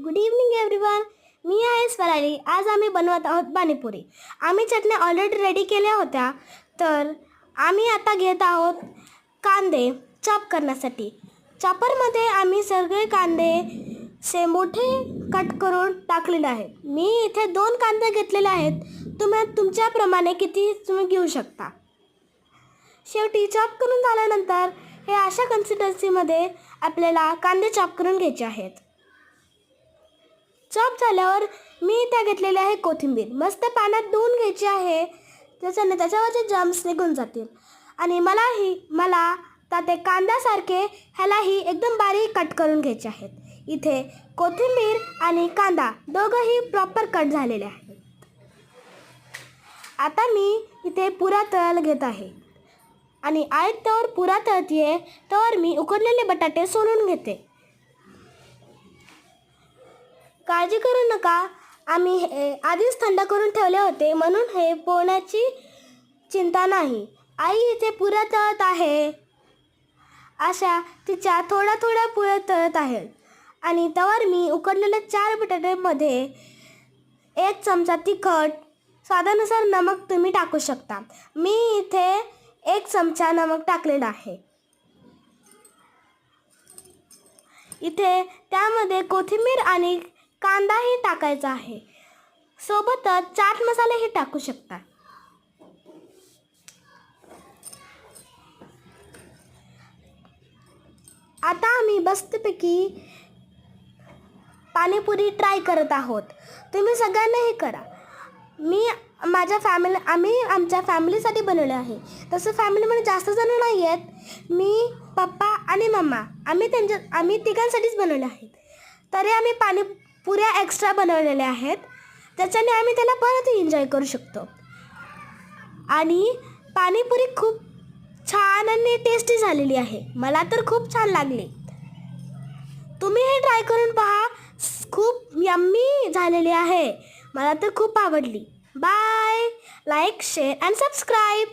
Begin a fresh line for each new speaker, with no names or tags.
Good evening everyone. मी आहे स्वराली. आज आम्ही बनवत आहोत पाणीपुरी. आम्ही चटण्या ऑलरेडी रेडी केल्या होत्या, तर आम्ही आता घेत आहोत कांदे चॉप करण्यासाठी. चॉपरमध्ये आम्ही सगळे कांदे मोठे कट करून टाकलेले आहेत. मी इथे 2 कांदे घेतलेले आहेत. तुम्ही तुमच्याप्रमाणे किती तुम्ही घेऊ शकता. शेवटी चॉप करून झाल्यानंतर हे अशा कन्सिस्टन्सीमध्ये आपल्याला कांदे चॉप करून घ्यायचे आहेत. चॉप झाल्यावर मी इथे घेतलेले आहे कोथिंबीर. मस्त पाण्यात धुवून घ्यायची आहे, त्याच्याने त्याच्यावरचे जम्स निघून जातील. आणि मला ते कांद्यासारखे ह्यालाही एकदम बारीक कट करून घ्यायचे आहेत. इथे कोथिंबीर आणि कांदा दोघंही प्रॉपर कट झालेले आहेत. आता मी इथे पुरा तळायला घेत आहे आणि तवर पुरा तळतीये तर मी उकडलेले बटाटे सोलून घेते. काळजी करू नका, आम्ही हे आधीच थंड करून ठेवले होते, म्हणून हे पोळण्याची चिंता नाही. आई इथे पुऱ्या तळत आहे. अशा तिच्या थोड्या थोड्या पुऱ्या तळत आहेत. आणि तवर मी उकडलेल्या 4 बटाट्यामध्ये 1 चमचा तिखट, स्वादानुसार नमक तुम्ही टाकू शकता. मी इथे 1 चमचा नमक टाकलेला आहे. इथे त्यामध्ये कोथिंबीर आणि कांदाही टाकायचा आहे. सोबतच चाट मसालेही टाकू शकता. आता आम्ही मस्तपैकी पाणीपुरी ट्राय करत आहोत. तुम्ही सगळ्यांनाही करा. आम्ही आमच्या फॅमिलीसाठी बनवले आहे. तसं फॅमिलीमध्ये जास्त जण नाही आहेत. मी, पप्पा आणि मम्मा आम्ही तिघांसाठीच बनवले आहेत. तरी आम्ही पाणीपुऱ्या एक्स्ट्रा बनवलेल्या आहेत, त्याच्याने आम्ही त्याला परत एन्जॉय करू शकतो. आणि पाणीपुरी खूप छान आणि टेस्टी झालेली आहे. मला तर खूप छान लागली. तुम्ही हे ट्राय करून पहा. खूप यम्मी झालेली आहे. मला तर खूप आवडली. Bye. Like, share and subscribe.